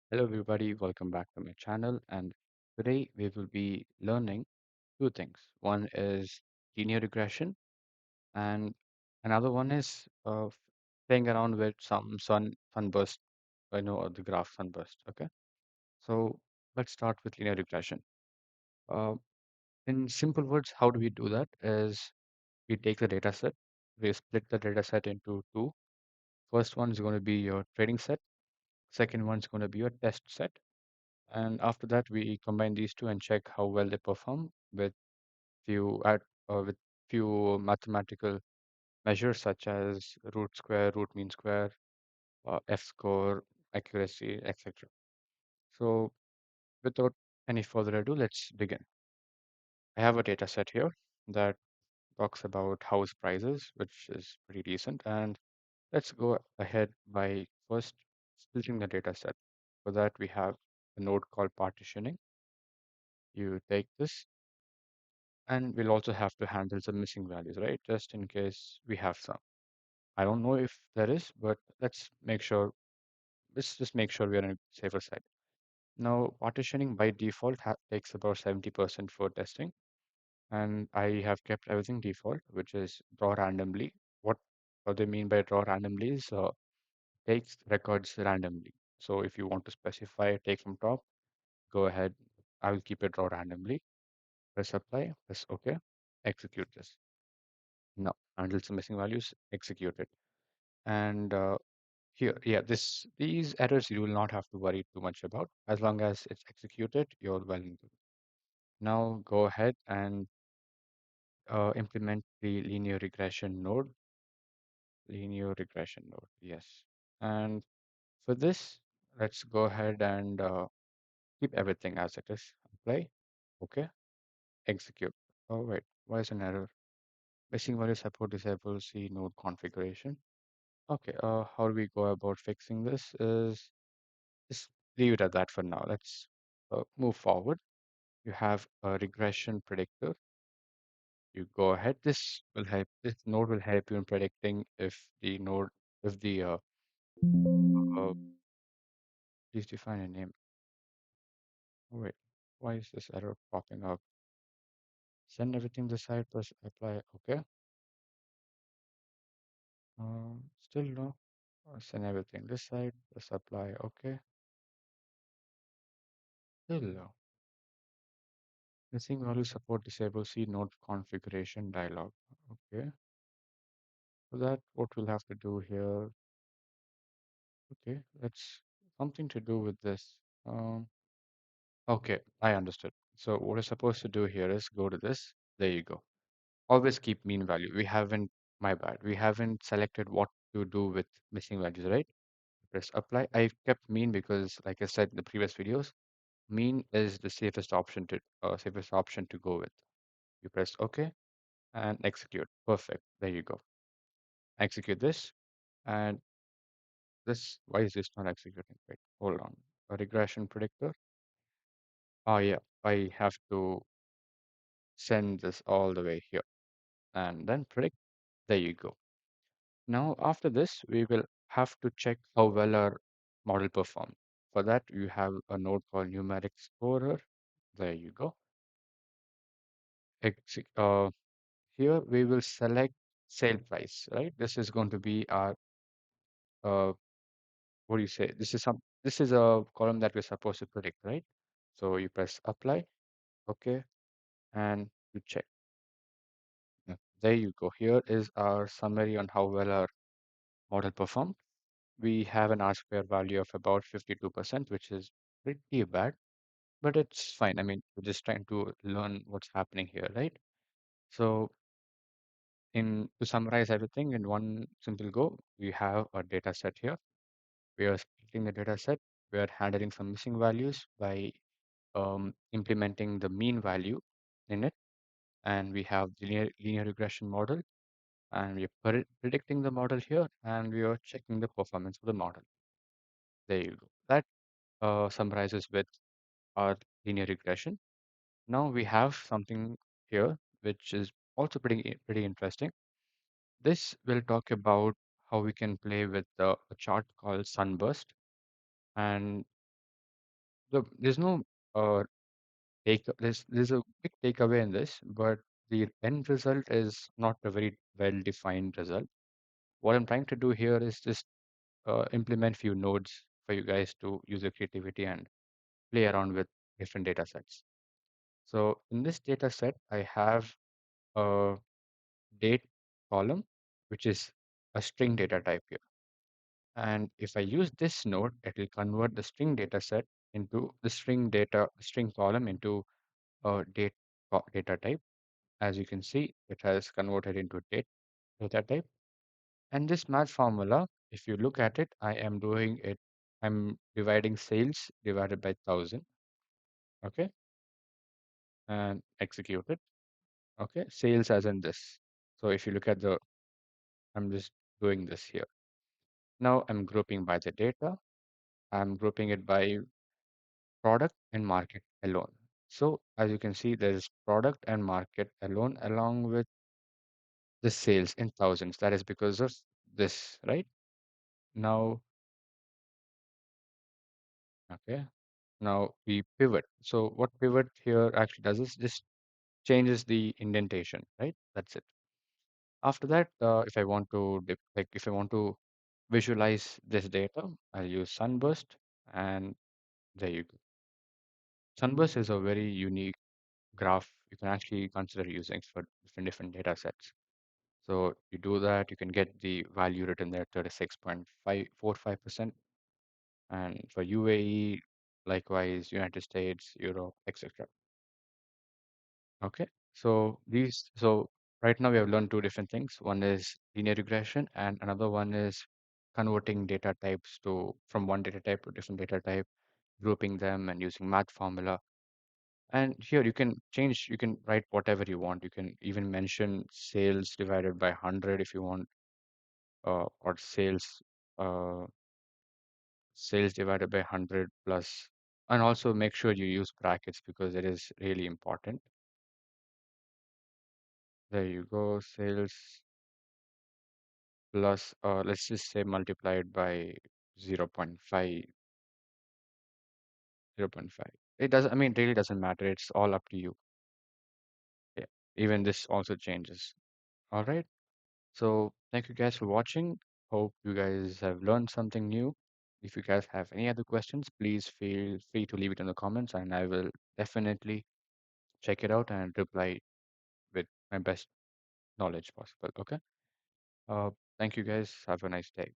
Hello, everybody. Welcome back to my channel. And today we will be learning two things. One is linear regression, and another one is playing around with some sunburst. I know the graph sunburst. Okay, so let's start with linear regression. Uh, in simple words, how do we do that? Is we take the data set, we split the data set into two. First one is going to be your training set. Second one is going to be your test set. And after that, we combine these two and check how well they perform few at with few mathematical measures such as root square, root mean square, F score, accuracy, etc. So without any further ado, let's begin. I have a data set here that talks about house prices, which is pretty decent. And let's go ahead by first splitting the data set. For that, we have a node called partitioning. You take this. And we'll also have to handle some missing values, right? Just in case we have some. I don't know if there is, but let's just make sure we're on a safer side. Now, partitioning by default takes about 70% for testing. And I have kept everything default, which is draw randomly. What, what they mean by draw randomly is takes records randomly. So if you want to specify take from top, go ahead. I will keep it draw randomly. Press apply, press OK, execute this. Now, handle some missing values, execute it. And here, yeah, these errors you will not have to worry too much about. As long as it's executed, you're well and good. Now go ahead and implement the linear regression node. Yes. And for this, let's go ahead and keep everything as it is. Apply. Okay. Execute. Oh, wait. Why is an error? Missing value support disable C node configuration. Okay. How do we go about fixing this? Is Just leave it at that for now. Let's move forward. You have a regression predictor. You go ahead. This node will help you in predicting if the, uh, please define a name. Oh, wait, why is this error popping up? Send everything this side, press apply. Okay. Still no. Send everything this side, press apply. Okay. Still no. Missing value support disable C node configuration dialog. Okay. For that, what we'll have to do here. Okay, that's something to do with this. Um, okay, I understood. So what we're supposed to do here is go to this. There you go. Always keep mean value. My bad. We haven't selected what to do with missing values, right? Press apply. I kept mean because, like I said in the previous videos, mean is the safest option to go with. You press OK and execute. Perfect. There you go. Execute this. And why is this not executing? Wait, hold on. A regression predictor. Oh, yeah, I have to send this all the way here and then predict. There you go. Now, after this, we will have to check how well our model performed. For that, you have a node called numeric scorer. There you go. Exe Here we will select sale price, right? This is going to be our, uh, what do you say? This is a column that we're supposed to predict, right? So you press apply, okay, and you check. Yeah, there you go. Here is our summary on how well our model performed. We have an R-square value of about 52%, which is pretty bad, but it's fine. I mean, we're just trying to learn what's happening here, right? So in to summarize everything in one simple go, we have a data set here. We are splitting the data set. We are handling some missing values by implementing the mean value in it. And we have the linear regression model and we are predicting the model here and we are checking the performance of the model. There you go. That summarizes with our linear regression. Now we have something here which is also pretty interesting. This will talk about how we can play with a chart called sunburst. And there's no uh, there's a big takeaway in this, but the end result is not a very well-defined result. What I'm trying to do here is just implement few nodes for you guys to use your creativity and play around with different data sets. So in this data set, I have a date column, which is a string data type here. And if I use this node, it will convert the string data set into the string column into a data type. As you can see, it has converted into date data type. And this math formula, if you look at it, I'm dividing sales divided by 1000, okay, and execute it, okay, sales as in this. So if you look at I'm just doing this here. Now I'm grouping by the data. I'm grouping it by product and market alone. So as you can see, there's product and market alone along with the sales in thousands. That is because of this, right? Now, okay. Now we pivot. So what pivot here actually does is just changes the indentation, right? That's it. After that, if I want to visualize this data, I'll use Sunburst, and there you go. Sunburst is a very unique graph you can actually consider using for different data sets. So you do that, you can get the value written there, 36.545%, and for UAE, likewise, United States, Europe, etc. Okay, so right now we have learned two different things. One is linear regression, and another one is converting data types to from one data type to different data type, grouping them and using math formula. And here you can write whatever you want. You can even mention sales divided by 100 if you want, or sales divided by 100 plus, and also make sure you use brackets because it is really important. There you go, sales plus, let's just say multiplied by 0.5, 0.5. It doesn't, I mean, it really doesn't matter. It's all up to you. Yeah. Even this also changes. All right. So thank you guys for watching. Hope you guys have learned something new. If you guys have any other questions, please feel free to leave it in the comments, and I will definitely check it out and reply with my best knowledge possible. Okay. Uh, Thank you guys. Have a nice day.